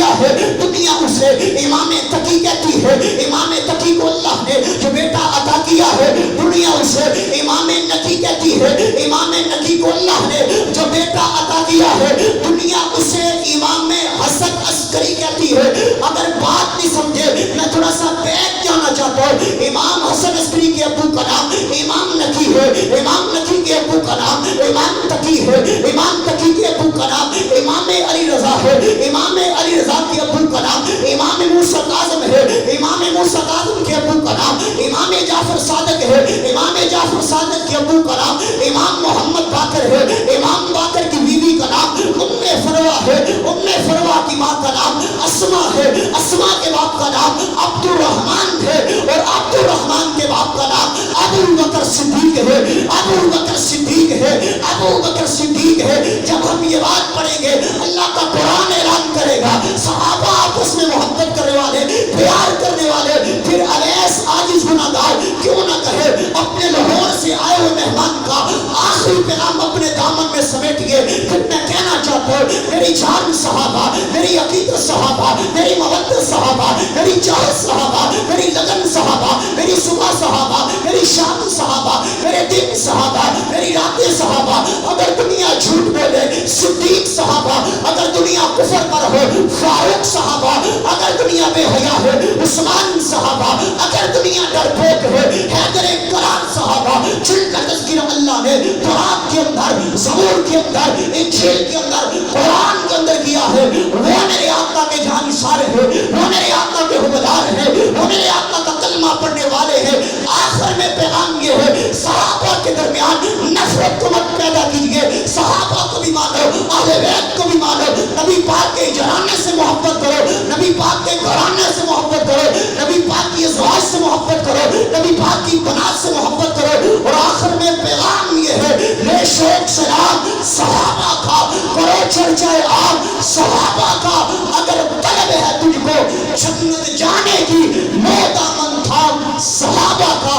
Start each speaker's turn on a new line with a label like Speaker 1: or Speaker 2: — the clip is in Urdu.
Speaker 1: کیا ہے دنیا اسے امام تقی کہتی ہے. امام تقی کو اللہ نے جو بیٹا عطا کیا ہے دنیا اسے امام نقی کہتی ہے. امام نقی کو اللہ نے جو بیٹا عطا کیا ہے دنیا اسے امام حسن عسکری کہتی ہے. اگر بات نہیں سمجھے میں تھوڑا سا بیک جانا چاہتا ہوں. امام حسن عسکری کے ابو کا نام امام نقی ہے. امام نقی کے ابو کا نام امام تقی ہے. امام تقی کے ابو کا نام امام علی رضا ہے. امام علی رضا کے ابو کا نام امام موسیٰ کاظم ہے. امام موسیٰ کاظم کے ابو کا نام امام جعفر صادق ہے. امام جعفر صادق کے ابو کا نام امام محمد باقر ہے. امام باقر کی بیوی کا نام فروا ہے. فروا کی ماں کا نام اسما ہے. اسما کے باپ کا نام عبد الرحمن ہے اور عبد الرحمن کے باپ کا نام ابو بکر صدیق ہے. ابو بکر صدیق ہے. ابو بکر صدیق ہے. جب ہم یہ بات پڑھیں گے اللہ کا قرآن اعلان کرے گا صحابہ آپس میں محبت کرنے والے پیار کرنے والے پھر اویس عاجز گناہگار کیوں نہ کہے اپنے لاہور سے آئے ہوئے مہمان کا آخری پیغام اپنے دامن میں سمیٹیے. پھر میں کہنا چاہتا ہوں میری جان صحابہ, میری عقیدت صحابہ, میری مودت صحابہ, میری چاہت صحابہ, میری لگن صحابہ, میری صبح صحابہ, میری شام صحابہ, میرے دن صحابہ, میری راتیں صحابہ. اگر دنیا جھوٹ بولے صدیق صحابہ, اگر دنیا کفر پر ہو فاروق صحابہ, اگر دنیا بے حیا ہے عثمان صحابہ, اگر دنیا ڈرپوک ہے حیدر کرار صحابہ. جن کا تذکرہ اللہ نے تورات کے اندر, زبور کے اندر, انجیل کے اندر, قرآن کے اندر کیا ہے وہ میرے آقا کے جانثار ہے, وہ میرے آقا کے حبدار ہے, وہ میرے آقا کا کلمہ پڑھنے والے ہیں. آخر میں پیغام یہ ہے صحابہ کے درمیان نفرت کو مت پیدا کیجیے. صحابہ کو بھی مانو, اہل بیت کو بھی مانو, نبی پاک کے جرانے سے محبت کرو, نبی پاک کے گھرانے سے محبت کرو, نبی پاک کی ازواج سے محبت کرو, نبی پاک کی بنات سے محبت کرو. اور آخر میں پیغام یہ ہے لے شوق سلام صحابہ کا, کرو چرچائے عام صحابہ کا. اگر طلب ہے تجھ کو جنت جانے کی موت آمن تھا صحابہ کا.